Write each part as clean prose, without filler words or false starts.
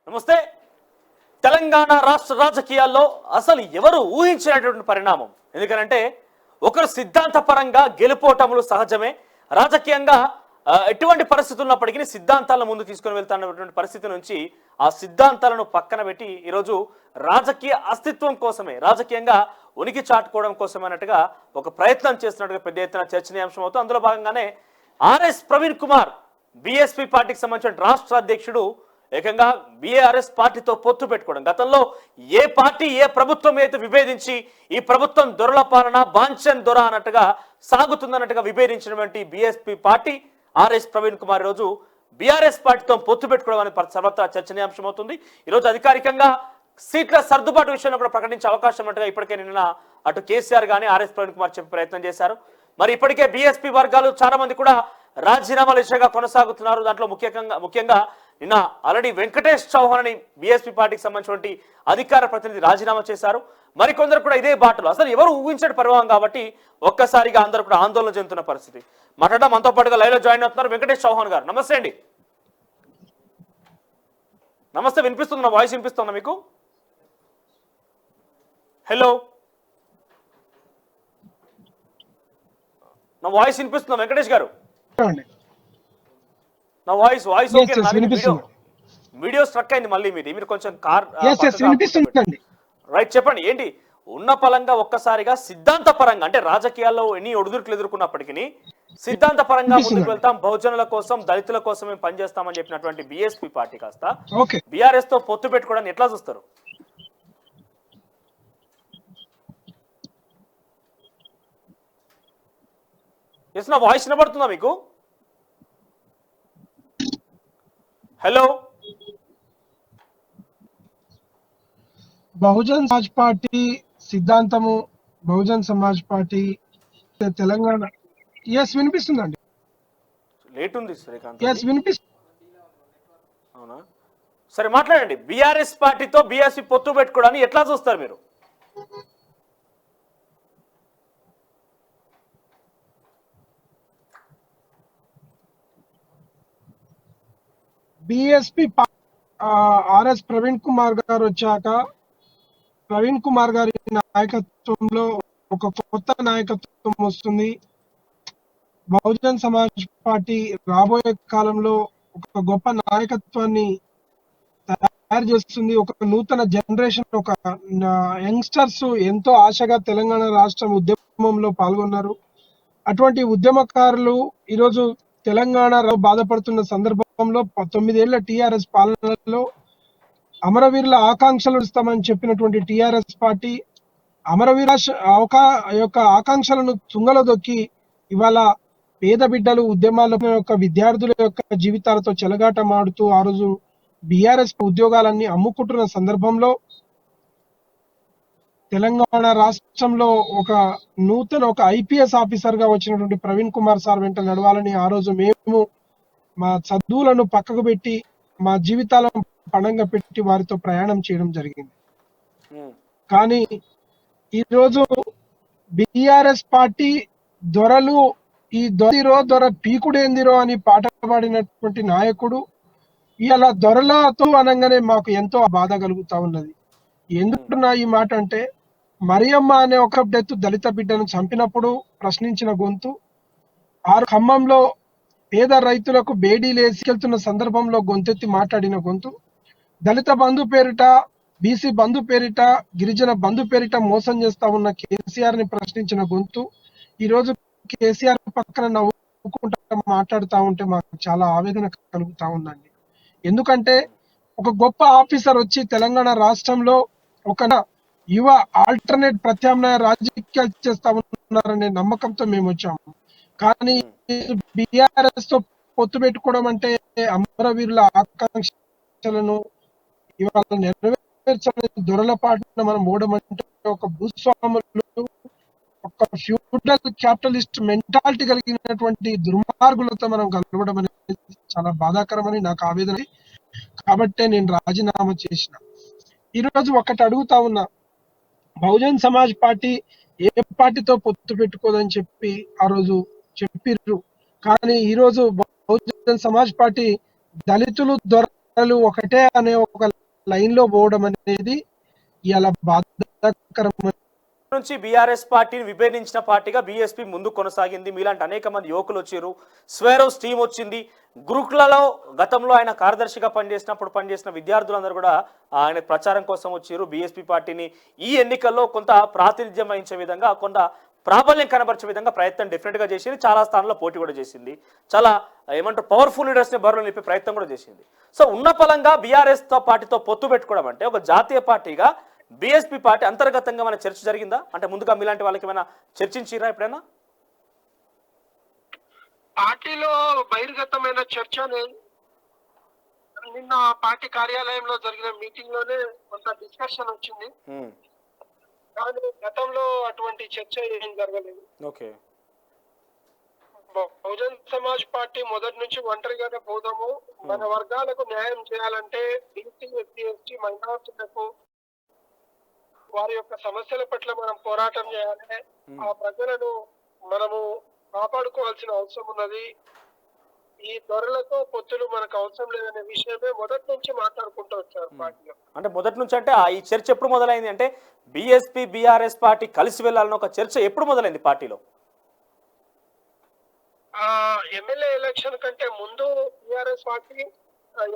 నమస్తే. తెలంగాణ రాష్ట్ర రాజకీయాల్లో అసలు ఎవరు ఊహించినటువంటి పరిణామం. ఎందుకంటే ఒకరు సిద్ధాంతపరంగా గెలుపోటములు సహజమే. రాజకీయంగా ఎటువంటి పరిస్థితులు ఉన్నప్పటికీ సిద్ధాంతాలను ముందు తీసుకొని వెళ్తున్నటువంటి పరిస్థితి నుంచి ఆ సిద్ధాంతాలను పక్కన పెట్టి ఈరోజు రాజకీయ అస్తిత్వం కోసమే, రాజకీయంగా ఉనికి చాటుకోవడం కోసం అన్నట్టుగా ఒక ప్రయత్నం చేస్తున్నట్టుగా పెద్ద ఎత్తున చర్చనీయాంశం అవుతుంది. అందులో భాగంగానే ఆర్ఎస్ ప్రవీణ్ కుమార్ బీఎస్పీ పార్టీకి సంబంధించిన రాష్ట్ర అధ్యక్షుడు ఏకంగా బీఆర్ఎస్ పార్టీతో పొత్తు పెట్టుకోవడం. గతంలో ఏ పార్టీ ఏ ప్రభుత్వం అయితే విభేదించి ఈ ప్రభుత్వం దొరల పాలన బాంఛన్ దొర అన్నట్టుగా సాగుతుందన్నట్టుగా విభేదించినటువంటి BSP party RS Praveen Kumar రోజు బీఆర్ఎస్ పార్టీతో పొత్తు పెట్టుకోవడం అనేది సర్వత్రా చర్చనీయాంశం అవుతుంది. ఈరోజు అధికారికంగా సీట్ల సర్దుబాటు విషయంలో కూడా ప్రకటించే అవకాశం ఉన్నట్టుగా ఇప్పటికే నిన్న అటు కేసీఆర్ కానీ ఆర్ఎస్ ప్రవీణ్ కుమార్ చెప్పే ప్రయత్నం చేశారు. మరి ఇప్పటికే బీఎస్పీ వర్గాలు చాలా మంది కూడా రాజీనామాల దిశగా కొనసాగుతున్నారు. దాంట్లో ముఖ్యంగా నిన్న ఆల్రెడీ వెంకటేష్ చౌహాన్ అని బీఎస్పీ పార్టీకి సంబంధించినటువంటి అధికార ప్రతినిధి రాజీనామా చేశారు. మరికొందరు కూడా ఇదే బాటలో, అసలు ఎవరు ఊహించే పరిణామం కాబట్టి ఒక్కసారిగా అందరూ కూడా ఆందోళన చెందుతున్న పరిస్థితి. మాట్లాడడం మనతో పాటుగా లైవ్ లో జాయిన్ అవుతున్నారు వెంకటేష్ చౌహాన్ గారు. నమస్తే అండి. నమస్తే, వినిపిస్తుందా? వాయిస్ వినిపిస్తుందా మీకు? హలో, నా వాయిస్ వినిపిస్తుందా వెంకటేష్ గారు? నా వాయిస్ ఓకే. వీడియో స్ట్రక్ అయింది మళ్ళీ మీరు కొంచెం రైట్ చెప్పండి. ఏంటి ఉన్న పరంగా ఒక్కసారిగా సిద్ధాంత పరంగా, అంటే రాజకీయాల్లో ఎన్ని ఒడిదుడుకులు ఎదుర్కొన్నప్పటికీ సిద్ధాంత పరంగా ముందుకు వెళ్తాం, బహుజనుల కోసం దళితుల కోసం మేము పనిచేస్తామని చెప్పినటువంటి బీఎస్పీ పార్టీ కాస్త బీఆర్ఎస్ తో పొత్తు పెట్టుకోవడానికి ఎట్లా చూస్తారు? ఎస్, నా వాయిస్ వినబడుతుందా మీకు? హలో, బహుజన్ సమాజ్ పార్టీ సిద్ధాంతము, బహుజన్ సమాజ్ పార్టీ తెలంగాణ. ఎస్ వినిపిస్తుందండి. లేట్ ఉంది శ్రీకాంత్. ఎస్ వినిపిస్తుంది. అవునా, సరే మాట్లాడండి. బీఆర్ఎస్ పార్టీతో బీఎస్పీ పొత్తు పెట్టుకోవడానికి ఎట్లా చూస్తారు మీరు? బీఎస్పీ ఆర్ఎస్ ప్రవీణ్ కుమార్ గారు వచ్చాక ప్రవీణ్ కుమార్ గారి నాయకత్వంలో ఒక కొత్త నాయకత్వం వస్తుంది. బహుజన్ సమాజ్ పార్టీ రాబోయే కాలంలో ఒక గొప్ప నాయకత్వాన్ని తయారు చేస్తుంది. ఒక నూతన జనరేషన్, ఒక యంగ్స్టర్స్ ఎంతో ఆశగా తెలంగాణ రాష్ట్రం ఉద్యమంలో పాల్గొన్నారు. అటువంటి ఉద్యమకారులు ఈరోజు తెలంగాణలో బాధపడుతున్న సందర్భంలో 9 ఏళ్ల టీఆర్ఎస్ పాలనలో అమరవీరుల ఆకాంక్షలు ఇస్తామని చెప్పినటువంటి టీఆర్ఎస్ పార్టీ అమరవీర యొక్క ఆకాంక్షలను తుంగలో దొక్కి ఇవాళ పేద బిడ్డలు, ఉద్యమాల యొక్క విద్యార్థుల యొక్క జీవితాలతో చెలగాటమాడుతూ ఆ రోజు బీఆర్ఎస్ ఉద్యోగాలన్నీ అమ్ముకుంటున్న సందర్భంలో తెలంగాణ రాష్ట్రంలో ఒక ఐపీఎస్ ఆఫీసర్ గా వచ్చినటువంటి ప్రవీణ్ కుమార్ సార్ వెంట నడవాలని ఆ రోజు మేము మా చదువులను పక్కకు పెట్టి మా జీవితాలను పణంగా పెట్టి వారితో ప్రయాణం చేయడం జరిగింది. కానీ ఈరోజు బీఆర్ఎస్ పార్టీ దొరలు ఈ దొర పీకుడేందిరో అని పాట పాడినటువంటి నాయకుడు ఇలా దొరలతో అనగానే మాకు ఎంతో బాధ కలుగుతా ఉన్నది. ఎందుకున్నా ఈ మాట అంటే, మరియమ్మ అనే ఒక డెత్ దళిత బిడ్డను చంపినప్పుడు ప్రశ్నించిన గొంతు, ఖమ్మంలో పేద రైతులకు బేడీలు వేసుకెళ్తున్న సందర్భంలో గొంతెత్తి మాట్లాడిన గొంతు, దళిత బంధు పేరిట, బీసీ బంధు పేరిట, గిరిజన బంధు పేరిట మోసం చేస్తా ఉన్న కేసీఆర్ ని ప్రశ్నించిన గొంతు, ఈరోజు కేసీఆర్ పక్కన నవ్వుకుంటా మాట్లాడుతూ ఉంటే మాకు చాలా ఆవేదన కలుగుతా ఉందండి. ఎందుకంటే ఒక గొప్ప ఆఫీసర్ వచ్చి తెలంగాణ రాష్ట్రంలో ఒక యువ ఆల్టర్నేట్ ప్రత్యామ్నాయ రాజకీయాలు చేస్తా ఉన్నారనే నమ్మకంతో మేము వచ్చాము. కానీ బీఆర్ఎస్ తో పొత్తు పెట్టుకోవడం అంటే అమరవీరుల ఆకాంక్షలను ఇవాళ నెరవేర్చని దొరల పాటను మనం ఓడమంటే ఒక భూస్వాములు, ఒక ఫ్యూడల్ క్యాపిటలిస్ట్ మెంటాలిటీ కలిగినటువంటి దుర్మార్గులతో మనం కలవడం అనేది చాలా బాధాకరమని నాకు ఆవేదన. కాబట్టే నేను రాజీనామా చేసిన. ఈరోజు ఒకటి అడుగుతా ఉన్నా, బహుజన్ సమాజ్ పార్టీ ఏ పార్టీతో పొత్తు పెట్టుకోదని చెప్పి ఆ రోజు చెప్పిర్రు. కానీ ఈరోజు బహుజన్ సమాజ్ పార్టీ దళితులు దొర ప్రజలు ఒకటే అనే ఒక లైన్ లో పోవడం అనేది ఇలా బాధాకరం. నుంచి బీఆర్ఎస్ పార్టీని విభేదించిన పార్టీగా బీఎస్పీ ముందు కొనసాగింది. మీలాంటి అనేక మంది యువకులు వచ్చారు, స్వేరోస్ టీం వచ్చింది. గురుకులలో గతంలో ఆయన కార్యదర్శిగా పనిచేసిన విద్యార్థులందరూ కూడా ఆయన ప్రచారం కోసం వచ్చారు. బీఎస్పీ పార్టీని ఈ ఎన్నికల్లో కొంత ప్రాతినిధ్యం వహించే విధంగా, కొంత ప్రాబల్యం కనబరిచే విధంగా ప్రయత్నం డెఫినెట్గా చేసింది. చాలా స్థానాల్లో పోటీ కూడా చేసింది. చాలా ఏమంటారు పవర్ఫుల్ లీడర్స్ని బరిలో నింపే ప్రయత్నం కూడా చేసింది. సో ఉన్న పలంగా బీఆర్ఎస్తో పార్టీతో పొత్తు పెట్టుకోవడం అంటే ఒక జాతీయ పార్టీగా బీఎస్పీ పార్టీ అంతర్గతంగా మన చర్చ జరిగిందా? అంటే ముందుగా మీలాంటి వాళ్ళకి ఏమైనా చర్చించిరా ఎప్పుడైనా? పార్టీలో బహిర్గతమైన చర్చ నిన్న పార్టీ కార్యాలయంలో జరిగిన మీటింగ్ లోనే కొంత డిస్కషన్ వచ్చింది. కానీ గతంలో అటువంటి చర్చ ఏం జరగలేదు. ఓకే. బహుజన్ సమాజ్ పార్టీ మొదటి నుంచి ఒంటరిగానే పోదాము, మన వర్గాలకు న్యాయం చేయాలంటే బీసీ, ఎస్సీ, ఎస్టీ, మైనారిటీలకు వారి యొక్క సమస్యల పట్ల మనం పోరాటం చేయాలి. ఆ ప్రజలను మనము కాపాడుకోవాల్సిన అవసరం ఉన్నది. ఈ దొరలతో పొత్తులు మనకు అవసరం లేదనే విషయమే మొదటి నుంచి మాట్లాడుకుంటూ వచ్చారు పార్టీలో. అంటే మొదటి నుంచి అంటే ఈ చర్చ ఎప్పుడు మొదలైంది? అంటే బీఎస్పీ బీఆర్ఎస్ పార్టీ కలిసి వెళ్ళాలని ఒక చర్చ ఎప్పుడు మొదలైంది పార్టీలో? ఎమ్మెల్యే ఎలక్షన్ కంటే ముందు బీఆర్ఎస్ పార్టీ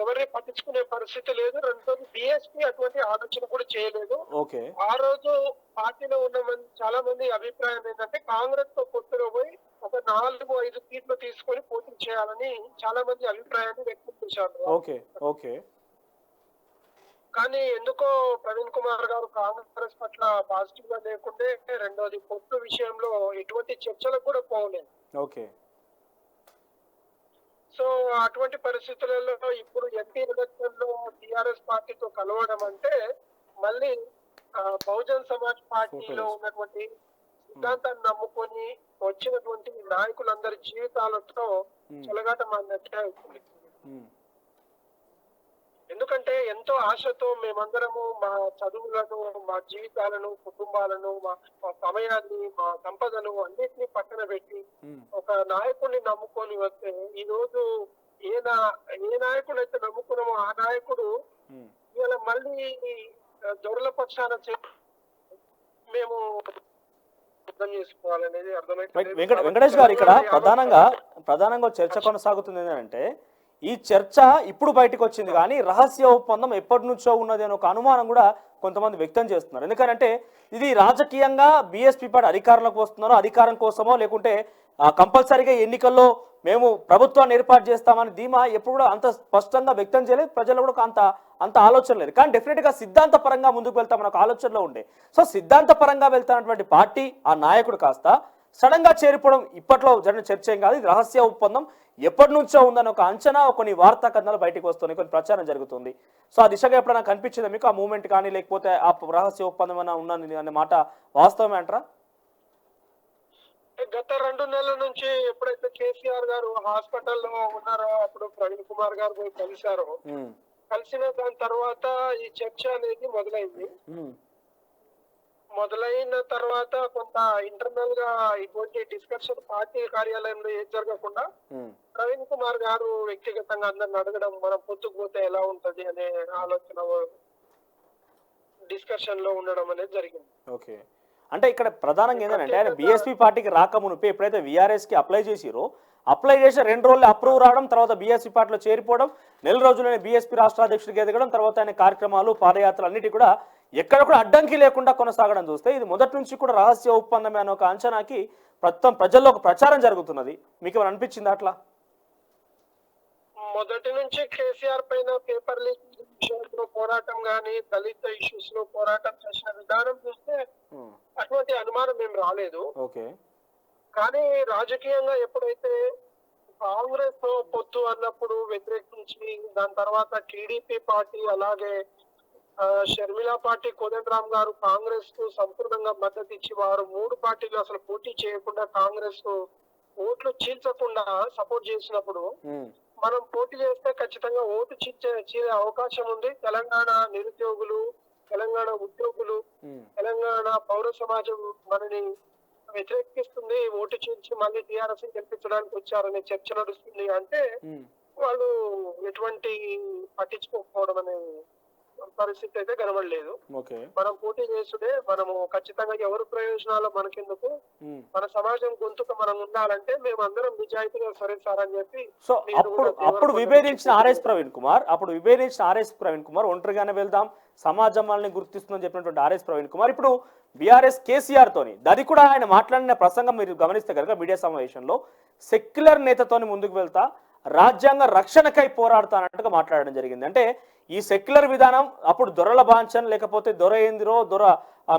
ఎవరిని పట్టించుకునే పరిస్థితి లేదు. రెండోది బీఎస్పీ అటువంటి ఆలోచన కూడా చేయలేదు. ఓకే. ఆ రోజు పార్టీలో ఉన్న చాలా మంది అభిప్రాయం ఏంటంటే కాంగ్రెస్ తో పొత్తులో పోయి ఒక 4-5 సీట్లు తీసుకొని పోటీ చేయాలని చాలా మంది అభిప్రాయాన్ని వ్యక్తం చేశారు. ఓకే. ఓకే. కానీ ఎందుకో ప్రవీణ్ కుమార్ గారు కాంగ్రెస్ పట్ల పాజిటివ్ గా లేకుంటే, రెండోది పొత్తు విషయంలో ఎటువంటి చర్చలకు కూడా పోలేదు. ఓకే. సో అటువంటి పరిస్థితులలో ఇప్పుడు ఎంపీ ఎలక్షన్ లో టిఆర్ఎస్ పార్టీతో కలవడం అంటే మళ్ళీ బహుజన్ సమాజ్ పార్టీలో ఉన్నటువంటి సిద్ధాంతాన్ని నమ్ముకొని వచ్చినటువంటి నాయకులందరి జీవితాలతో చెలగాటం అన్నట్టే అవుతుంది. ఎందుకంటే ఎంతో ఆశతో మేమందరము మా చదువులను, మా జీవితాలను, కుటుంబాలను, మా సమయాన్ని, మా సంపదను అన్నిటినీ పక్కన పెట్టి ఒక నాయకుడిని నమ్ముకొని వస్తే ఈ రోజు ఏ నాయకుడు అయితే నమ్ముకున్నామో ఆ నాయకుడు ఇవాళ మళ్ళీ దొరల పక్షాన మేము అర్థం చేసుకోవాలనేది అర్థమైంది. వెంకటేష్ గారు, ఇక్కడ ప్రధానంగా చర్చ కొనసాగుతుంది ఏంటంటే ఈ చర్చ ఇప్పుడు బయటకు వచ్చింది కానీ రహస్య ఒప్పందం ఎప్పటి నుంచో ఉన్నది అని ఒక అనుమానం కూడా కొంతమంది వ్యక్తం చేస్తున్నారు. ఎందుకంటే ఇది రాజకీయంగా బీఎస్పీ పార్టీ అధికారంలోకి వస్తున్నారో అధికారం కోసమో, లేకుంటే కంపల్సరీగా ఎన్నికల్లో మేము ప్రభుత్వాన్ని ఏర్పాటు చేస్తామని ధీమా ఎప్పుడు కూడా అంత స్పష్టంగా వ్యక్తం చేయలేదు. ప్రజలు కూడా అంత ఆలోచన లేదు. కానీ డెఫినెట్గా సిద్ధాంత పరంగా ముందుకు వెళ్తామని ఒక ఆలోచనలో ఉండే. సో సిద్ధాంత పరంగా వెళ్తానటువంటి పార్టీ ఆ నాయకుడు కాస్త సడన్ గా చేరిపోవడం ఇప్పట్లో జరిగిన చర్చ ఏం కాదు. ఇది రహస్య ఒప్పందం ఎప్పటి నుంచో ఉందని ఒక అంచనా, కొన్ని వార్తా కథనాలు బయటకు వస్తున్నాయి, కొన్ని ప్రచారం జరుగుతుంది. సో ఆ దిశగా ఎప్పుడైనా కనిపించిందా మీకు ఆ మూవ్మెంట్ కానీ, లేకపోతే ఆ రహస్య ఒప్పందం ఏమైనా ఉన్నది అనే మాట వాస్తవమే అంటారా? గత 2 నెలల నుంచి ఎప్పుడైతే కేసీఆర్ గారు హాస్పిటల్లో ఉన్నారో అప్పుడు ప్రవీణ్ కుమార్ గారు పోయి కలిశారు. కలిసిన దాని తర్వాత ఈ చర్చ అనేది మొదలైన తర్వాత కొంత ఇంటర్నల్ గా ఇటువంటి డిస్కషన్ పార్టీ కార్యాలయంలో ఏం జరగకుండా ప్రవీణ్ కుమార్ గారు వ్యక్తిగతంగా అందరిని అడగడం, మనం పొత్తుకు పోతే ఎలా ఉంటది అనే ఆలోచన డిస్కషన్ లో ఉండడం అనేది జరిగింది. ఓకే. అంటే ఇక్కడ ప్రధానంగా ఏంటంటే ఆయన బీఎస్పీ పార్టీకి రాకమునిపే ఎప్పుడైతే వీఆర్ఎస్ కి అప్లై చేసిరో, అప్లై చేసి 2 రోజులు అప్రూవ్ రావడం, తర్వాత బీఎస్పీ పార్టీలో చేరిపోవడం, 4 రోజుల్లోనే బీఎస్పీ రాష్ట్ర అధ్యక్షుడికి ఎదగడం, తర్వాత ఆయన కార్యక్రమాలు, పాదయాత్రలు అన్నిటి కూడా ఎక్కడ కూడా అడ్డంకి లేకుండా కొనసాగడం చూస్తే ఇది మొదటి నుంచి కూడా రహస్య ఒప్పందమే అనే ఒక అంచనాకి ప్రజల్లో ఒక ప్రచారం జరుగుతున్నది. మీకు ఏమైనా అనిపించింది అట్లా? మొదటి నుంచి కేసీఆర్ పైన పేపర్ లీక్ విషయంలో పోరాటం గానీ, దళిత ఇష్యూస్ లో పోరాటం చేసిన విధానం చూస్తే అటువంటి అనుమానం ఏం రాలేదు. కానీ రాజకీయంగా ఎప్పుడైతే కాంగ్రెస్ తో పొత్తు అన్నప్పుడు వ్యతిరేకించి, దాని తర్వాత టీడీపీ పార్టీ, అలాగే షర్మిలా పార్టీ, కోదండరామ్ గారు కాంగ్రెస్ కు సంపూర్ణంగా మద్దతు ఇచ్చి వారు 3 పార్టీలు అసలు పోటీ చేయకుండా కాంగ్రెస్ ఓట్లు చీల్చకుండా సపోర్ట్ చేసినప్పుడు మనం పోటీ చేస్తే ఖచ్చితంగా ఓటు చీల్చే అవకాశం ఉంది. తెలంగాణ నిరుద్యోగులు, తెలంగాణ ఉద్యోగులు, తెలంగాణ పౌర సమాజం మనని వ్యతిరేకిస్తుంది, ఓటు చీల్చి మళ్ళీ టీఆర్ఎస్ గెలిపించడానికి వచ్చారనే చర్చ నడుస్తుంది. అంటే వాళ్ళు ఎటువంటి పట్టించుకోకపోవడం అనే పరిస్థితి అయితే కనబడలేదు. ఓకే. మనం పోటీ చేసుడే మనము ఖచ్చితంగా ఎవరి ప్రయోజనాలు మనకెందుకు, మన సమాజం గొంతుక మనం ఉండాలంటే మేము అందరం నిజాయితీగా సరే సార్ అని చెప్పి సో నేను అప్పుడు కూడా అప్పుడు విభేదించిన ఆర్ఎస్ ప్రవీణ్ కుమార్ ఒంటరిగానే వెళ్దాం, సమాజం వాళ్ళని గుర్తిస్తుందని చెప్పినటువంటి ఆర్ఎస్ ప్రవీణ్ కుమార్ ఇప్పుడు బీఆర్ఎస్ కేసీఆర్ తోని, అది కూడా ఆయన మాట్లాడిన ప్రసంగం మీరు గమనిస్తే కనుక మీడియా సమావేశంలో సెక్యులర్ నేతతోని ముందుకు వెళ్తా, రాజ్యాంగ రక్షణకై పోరాడుతానట్టుగా మాట్లాడడం జరిగింది. అంటే ఈ సెక్యులర్ విధానం అప్పుడు దొరల బాంఛన్ లేకపోతే దొర ఏందిరో దొర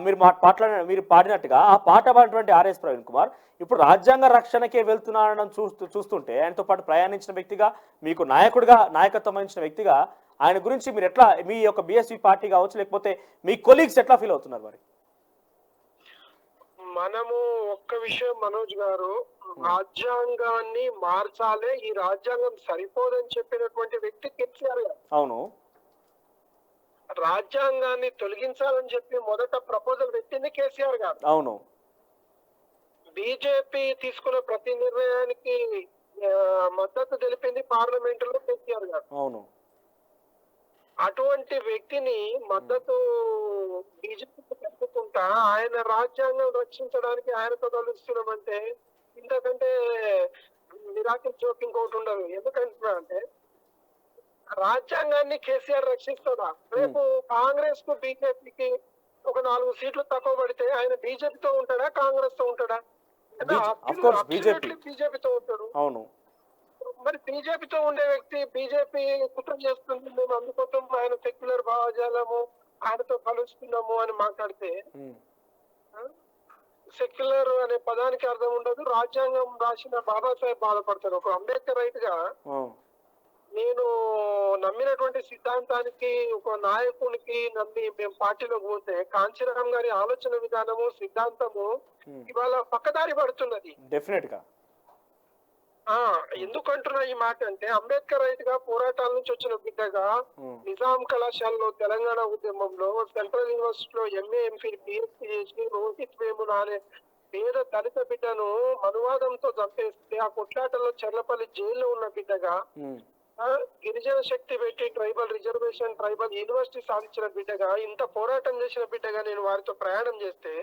మీరు పాడినట్టుగా ఆ పాట పాడినటువంటి ఆర్ఎస్ ప్రవీణ్ కుమార్ ఇప్పుడు రాజ్యాంగ రక్షణకే వెళ్తున్నాడని చూస్తుంటే ఆయనతో పాటు ప్రయాణించిన వ్యక్తిగా, మీకు నాయకుడిగా నాయకత్వం వహించిన వ్యక్తిగా ఆయన గురించి మీరు ఎట్లా, మీ యొక్క బీఎస్పీ పార్టీ కావచ్చు లేకపోతే మీ కొలీగ్స్ ఎట్లా ఫీల్ అవుతున్నారు మరి? మనము ఒక్క విషయం మనోజ్ గారు, రాజ్యాంగాన్ని మార్చాలే, ఈ రాజ్యాంగం సరిపోదని చెప్పినటువంటి వ్యక్తి కేసీఆర్ గారు. అవును. రాజ్యాంగాన్ని తొలగించాలని చెప్పి మొదట ప్రపోజల్ పెట్టింది కేసీఆర్ గారు. అవును. బీజేపీ తీసుకున్న ప్రతి నిర్ణయానికి మద్దతు తెలిపింది పార్లమెంటులో కేసీఆర్ గారు. అవును. అటువంటి వ్యక్తిని మద్దతు బీజేపీకి తెలుపుకుంటా ఆయన రాజ్యాంగం రక్షించడానికి ఆయనతో కలుస్తున్నామంటే ఇంతకంటే మిరాకిల్ జోక్ ఇంకోటి ఉండదు. ఎందుకంటే రాజ్యాంగాన్ని కేసీఆర్ రక్షిస్తుందా? రేపు కాంగ్రెస్ కు బీజేపీకి ఒక 4 సీట్లు తక్కువ పడితే ఆయన బీజేపీతో ఉంటాడా, కాంగ్రెస్ తో ఉంటాడా? బీజేపీతో ఉంటాడు. అవును. మరి బీజేపీతో ఉండే వ్యక్తి బీజేపీ కుట్ర చేస్తుంది, మేము అందుకోసం ఆయన సెక్యులర్ భావజాలము ఆయనతో కలుస్తున్నాము అని మాట్లాడితే, సెక్యులర్ అనే పదానికి అర్థం ఉండదు. రాజ్యాంగం రాసిన బాబాసాహెబ్ బాధపడతారు. ఒక అంబేద్కర్ రైట్ గా నేను నమ్మినటువంటి సిద్ధాంతానికి, ఒక నాయకునికి నమ్మి మేము పార్టీలోకి పోతే కాంచీరామ్ గారి ఆలోచన విధానము, సిద్ధాంతము ఇవాళ పక్కదారి పడుతున్నది. డెఫినెట్ గా. ఎందుకంటున్నా ఈ మాట అంటే, అంబేద్కర్ రైట్ గా పోరాటాల నుంచి వచ్చిన బిడ్డగా నిజాం కళాశాలలో తెలంగాణ ఉద్యమంలో, సెంట్రల్ యూనివర్సిటీలో ఎంఏ ఎంఫిల్ పిహెచ్డి చేసి రోహిత్ వేముల అనే పేద దళిత బిడ్డను మనువాదంతో చంపేస్తే ఆ కొట్లాటలో చర్లపల్లి జైల్లో ఉన్న బిడ్డగా, గిరిజన శక్తి పెట్టి ట్రైబల్ రిజర్వేషన్, ట్రైబల్ యూనివర్సిటీ సాధించిన బిడ్డగా, ఇంత పోరాటం చేసిన బిడ్డగా నేను వారితో ప్రయాణం చేస్తే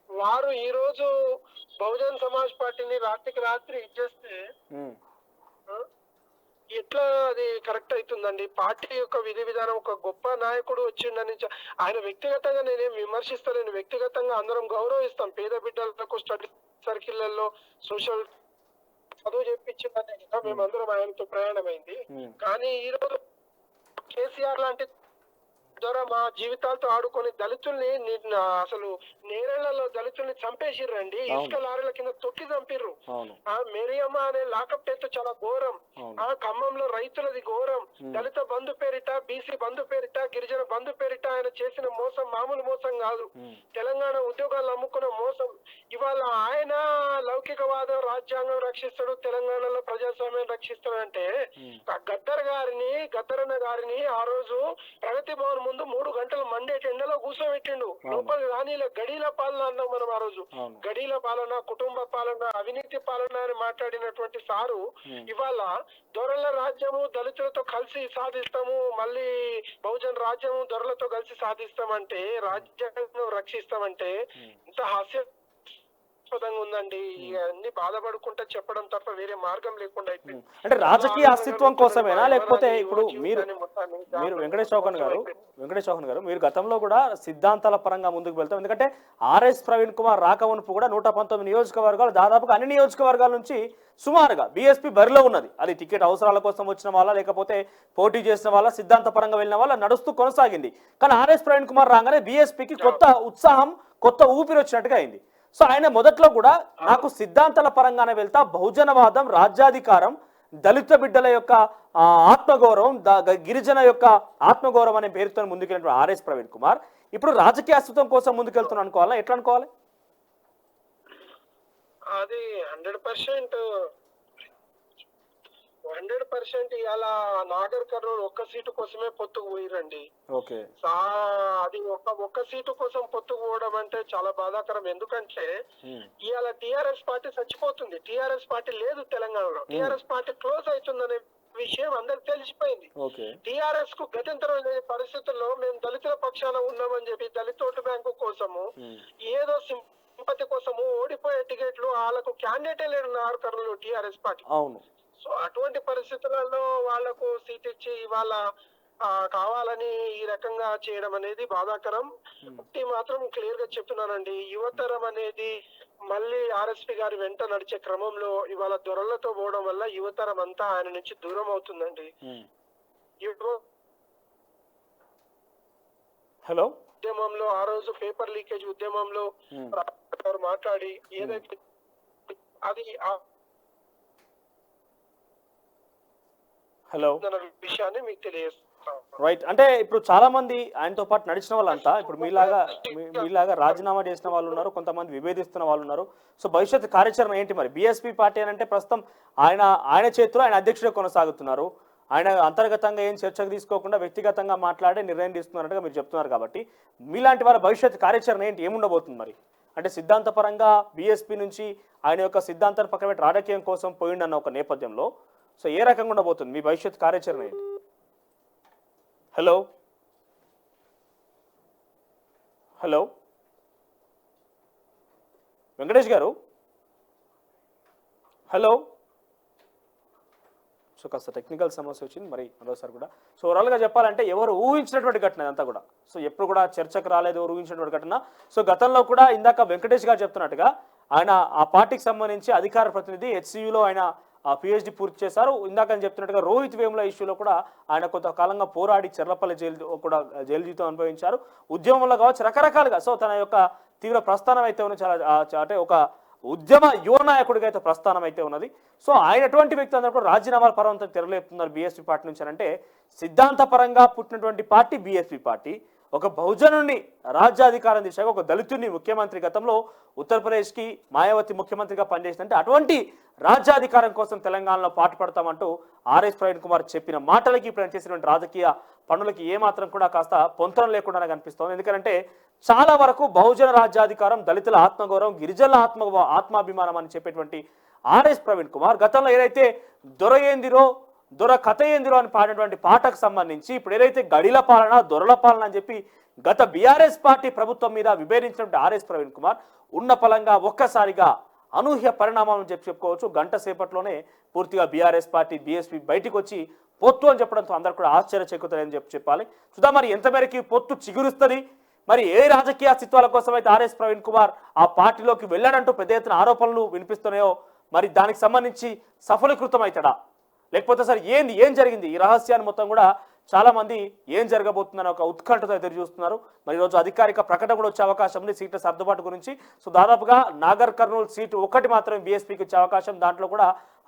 వారు ఈ రోజు బహుజన్ సమాజ్ పార్టీని రాత్రికి రాత్రి ఇచ్చేస్తే ఎట్లా అది కరెక్ట్ అవుతుందండి? పార్టీ యొక్క విధి విధానం, ఒక గొప్ప నాయకుడు వచ్చిండని ఆయన వ్యక్తిగతంగా నేనేం విమర్శిస్తలేను. వ్యక్తిగతంగా అందరం గౌరవిస్తాం. పేద బిడ్డలకు స్టడీ సర్కిళ్లలో సోషల్ చదువు చెప్పించిందనే కదా మేమందరం ఆయనతో ప్రయాణమైంది. కానీ ఈ రోజు కేసీఆర్ లాంటి ద్వారా మా జీవితాలతో ఆడుకొని దళితుల్ని అసలు నేరేళ్లలో దళితుల్ని చంపేసిర్రండి. ఇసుక లారీల కింద తొక్కి చంపిర్రు. మేరియమ్మ అనే లాకప్ డెత్ చాలా ఘోరం. ఖమ్మంలో రైతులది ఘోరం. దళిత బంధు పేరిట, బీసీ బంధు పేరిట, గిరిజన బంధు పేరిట ఆయన చేసిన మోసం మామూలు మోసం కాదు. తెలంగాణ ఉద్యోగాలు అమ్ముకున్న మోసం. ఇవాళ ఆయన లౌకికవాదం, రాజ్యాంగం రక్షిస్తాడు, తెలంగాణలో ప్రజాస్వామ్యం రక్షిస్తాడు అంటే గద్దరన్న గారిని ఆ రోజు ప్రగతి భవన్ ముందు 3 గంటలు మండేటి ఎండలో కూర్చోబెట్టిండు. లోపలి రాణిల గడీల పాలన అన్నాం మనం ఆ రోజు. గడీల పాలన, కుటుంబ పాలన, అవినీతి పాలన అని మాట్లాడినటువంటి సారు ఇవాళ దొరల రాజ్యము దళితులతో కలిసి సాధిస్తాము, మళ్ళీ బహుజన్ రాజ్యము దొరలతో కలిసి సాధిస్తామంటే, రాజ్యాంగం రక్షిస్తామంటే ఇంత హాస్యాస్పదంగా ఉందండి. అన్ని బాధపడుకుంటా చెప్పడం తప్ప వేరే మార్గం లేకుండా అయిపోయింది. అంటే రాజకీయ అస్తిత్వం కోసమేనా, లేకపోతే ఇప్పుడు మీరు వెంకటేష్ చౌహాన్ గారు మీరు గతంలో కూడా సిద్ధాంతాల పరంగా ముందుకు వెళ్తాం? ఎందుకంటే ఆర్ఎస్ ప్రవీణ్ కుమార్ రాకమునుపు కూడా 119 నియోజకవర్గాలు, దాదాపుగా అన్ని నియోజకవర్గాల నుంచి సుమారుగా బీఎస్పీ బరిలో ఉన్నది. అది టికెట్ అవసరాల కోసం వచ్చిన వాళ్ళ, లేకపోతే పోటీ చేసిన వాళ్ళ, సిద్ధాంత పరంగా వెళ్ళిన వాళ్ళ నడుస్తూ కొనసాగింది. కానీ ఆర్ఎస్ ప్రవీణ్ కుమార్ రాగానే బీఎస్పీకి కొత్త ఉత్సాహం, కొత్త ఊపిరి వచ్చినట్టుగా అయింది. సో ఆయన మొదట్లో కూడా నాకు సిద్ధాంతాల పరంగానే వెళ్తా, బహుజనవాదం, రాజ్యాధికారం, దళిత బిడ్డల యొక్క ఆత్మగౌరవం, గిరిజన యొక్క ఆత్మగౌరవం అనే పేరుతో ముందుకెళ్ళినటువంటి ఆర్ఎస్ ప్రవీణ్ కుమార్ ఇప్పుడు రాజకీయ అస్తిత్వం కోసం ముందుకెళ్తున్నా అనుకోవాలా, ఎట్లా అనుకోవాలి? అది 100% 100% ఇలా నాగర్ కర్నూలు ఒక్క సీటు కోసమే పొత్తుకు పోయిరండి. ఓకే. అది ఒక్క సీటు కోసం పొత్తుకు పోవడం అంటే చాలా బాధాకరం. ఎందుకంటే ఇవాళ టిఆర్ఎస్ పార్టీ చచ్చిపోతుంది. టిఆర్ఎస్ పార్టీ లేదు తెలంగాణలో. టిఆర్ఎస్ పార్టీ క్లోజ్ అవుతుందనే విషయం అందరికి తెలిసిపోయింది. టిఆర్ఎస్ కు గతంతరం లేని పరిస్థితుల్లో మేము దళితుల పక్షాన ఉన్నామని చెప్పి దళిత ఓటు బ్యాంకు కోసము ఏదో సింపతి కోసము ఓడిపోయే టికెట్లు వాళ్ళకు క్యాండిడేటే లేడు నాగర్ కర్నూలు టిఆర్ఎస్ పార్టీ. అవును. సో అటువంటి పరిస్థితులలో వాళ్లకు సీట్ ఇచ్చి వాళ్ళ కావాలని ఈ రకంగా చేయడం అనేది బాధాకరం. ఒకటి మాత్రం క్లియర్ గా చెప్తున్నానండి, యువతరం అనేది మళ్ళీ ఆర్ఎస్పీ గారి వెంట నడిచే క్రమంలో ఇవాళ దొరలతో పోవడం వల్ల యువతరం అంతా ఆయన నుంచి దూరం అవుతుందండి. హలో ఉద్యమంలో ఆ రోజు పేపర్ లీకేజ్ ఉద్యమంలో మాట్లాడి ఏదైతే అది హలో విషయాన్ని మీకు తెలియజేస్తాను. రైట్. అంటే ఇప్పుడు చాలా మంది ఆయనతో పాటు నడిచిన వాళ్ళంతా ఇప్పుడు మీలాగా రాజీనామా చేసిన వాళ్ళు ఉన్నారు, కొంతమంది విభేదిస్తున్న వాళ్ళు ఉన్నారు. సో భవిష్యత్ కార్యాచరణ ఏంటి మరి? బీఎస్పీ పార్టీ అని అంటే ప్రస్తుతం ఆయన చేతిలో ఆయన అధ్యక్షుడే కొనసాగుతున్నారు. ఆయన అంతర్గతంగా ఏం చర్చకు తీసుకోకుండా వ్యక్తిగతంగా మాట్లాడే నిర్ణయం తీసుకున్నారట్టుగా మీరు చెప్తున్నారు. కాబట్టి మీలాంటి వాళ్ళ భవిష్యత్ కార్యాచరణ ఏంటి, ఏముండబోతుంది మరి? అంటే సిద్ధాంతపరంగా బీఎస్పీ నుంచి ఆయన యొక్క సిద్ధాంతాన్ని పక్కన పెట్టి రాజకీయం కోసం పోయిండన్న ఒక నేపథ్యంలో సో ఏ రకంగా ఉండబోతుంది మీ భవిష్యత్ కార్యాచరణ ఏంటి? హలో హలో వెంకటేష్ గారు, హలో. సో కాస్త టెక్నికల్ సమస్య వచ్చింది మరి మరోసారి కూడా. సో ఓవరాల్గా చెప్పాలంటే ఎవరు ఊహించినటువంటి ఘటన ఇదంతా కూడా. సో ఎప్పుడు కూడా చర్చకు రాలేదు, ఎవరు ఊహించినటువంటి ఘటన. సో గతంలో కూడా ఇందాక వెంకటేష్ గారు చెప్తున్నట్టుగా ఆయన ఆ పార్టీకి సంబంధించి అధికార ప్రతినిధి హెచ్సియులో ఆయన పిహెచ్డి పూర్తి చేశారు. ఇందాక చెప్తున్నట్టుగా రోహిత్ వేముల ఇష్యూలో కూడా ఆయన కొంతకాలంగా పోరాడి చెర్లపల్లి జైలు జీవితం అనుభవించారు. ఉద్యమంలో కావచ్చు రకరకాలుగా. సో తన యొక్క తీవ్ర ప్రస్థానం అయితే ఉన్నది, చాలా అంటే ఒక ఉద్యమ యువ నాయకుడిగా అయితే ప్రస్థానం అయితే ఉన్నది. సో ఆయన ఎటువంటి వ్యక్తి అందరూ కూడా రాజీనామాల పర్వంతం తెరలేపుతున్నారు బీఎస్పీ పార్టీ నుంచి అంటే సిద్ధాంతపరంగా పుట్టినటువంటి పార్టీ బీఎస్పీ పార్టీ. ఒక బహుజనుని రాజ్యాధికారం దిశగా ఒక దళితుడిని ముఖ్యమంత్రి, గతంలో ఉత్తరప్రదేశ్కి మాయావతి ముఖ్యమంత్రిగా పనిచేసిందంటే అటువంటి రాజ్యాధికారం కోసం తెలంగాణలో పాటుపడతామంటూ ఆర్ఎస్ ప్రవీణ్ కుమార్ చెప్పిన మాటలకి ఇప్పుడు చేసినటువంటి రాజకీయ పనులకి ఏమాత్రం కూడా కాస్త పొంతనం లేకుండా కనిపిస్తోంది. ఎందుకంటే చాలా వరకు బహుజన రాజ్యాధికారం, దళితుల ఆత్మగౌరవం, గిరిజనుల ఆత్మాభిమానం అని చెప్పేటువంటి ఆర్ఎస్ ప్రవీణ్ కుమార్ గతంలో ఏదైతే దొర కథ ఏందిరో అని పాడినటువంటి పాటకు సంబంధించి ఇప్పుడు ఏదైతే గడిల పాలన, దొరల పాలన అని చెప్పి గత బీఆర్ఎస్ పార్టీ ప్రభుత్వం మీద విభేదించినటువంటి ఆర్ఎస్ ప్రవీణ్ కుమార్ ఉన్న పలంగా ఒక్కసారిగా అనూహ్య పరిణామం అని చెప్పుకోవచ్చు. గంట సేపట్లోనే పూర్తిగా బీఆర్ఎస్ పార్టీ బీఎస్పీ బయటికి వచ్చి పొత్తు అని చెప్పడంతో అందరూ కూడా ఆశ్చర్య చెక్కుతారని చెప్పాలి. చూద్దాం మరి ఎంత మేరకు పొత్తు చిగురుస్తుంది, మరి ఏ రాజకీయ అస్తిత్వాల కోసం అయితే ఆర్ఎస్ ప్రవీణ్ కుమార్ ఆ పార్టీలోకి వెళ్ళాడంటూ పెద్ద ఎత్తున ఆరోపణలు వినిపిస్తున్నాయో మరి దానికి సంబంధించి సఫలీకృతం అవుతాడా, లేకపోతే సార్ ఏం జరిగింది, ఈ రహస్యాన్ని మొత్తం కూడా చాలా మంది ఏం జరగబోతుందని ఒక ఉత్కంఠతో ఎదురు చూస్తున్నారు. మరి ఈరోజు అధికారిక ప్రకటన కూడా వచ్చే అవకాశం ఉంది సీట్ల సర్దుబాటు గురించి. సో దాదాపుగా నాగర్ కర్నూలు సీటు ఒకటి మాత్రమే బీఎస్పీకి వచ్చే అవకాశం, దాంట్లో కూడా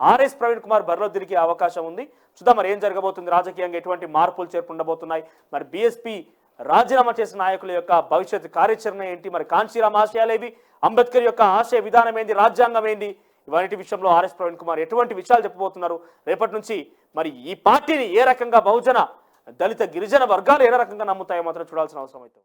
ఆర్ఎస్ ప్రవీణ్ కుమార్ బరిలో తిరిగే అవకాశం ఉంది. చూద్దాం మరి ఏం జరగబోతుంది, రాజకీయంగా ఎటువంటి మార్పులు చేర్పు ఉండబోతున్నాయి, మరి బీఎస్పీ రాజీనామా చేసిన నాయకుల యొక్క భవిష్యత్ కార్యాచరణ ఏంటి, మరి కాంచీరామ్ ఆశయాలేవి, అంబేద్కర్ యొక్క ఆశయ విధానం ఏంటి, రాజ్యాంగం ఏంటి, ఇవన్నిటి విషయంలో ఆర్ఎస్ ప్రవీణ్ కుమార్ ఎటువంటి విషయాలు చెప్పబోతున్నారు, రేపటి నుంచి మరి ఈ పార్టీని ఏ రకంగా బహుజన, దళిత, గిరిజన వర్గాలు ఏ రకంగా నమ్ముతాయో మాత్రం చూడాల్సిన అవసరం అయితే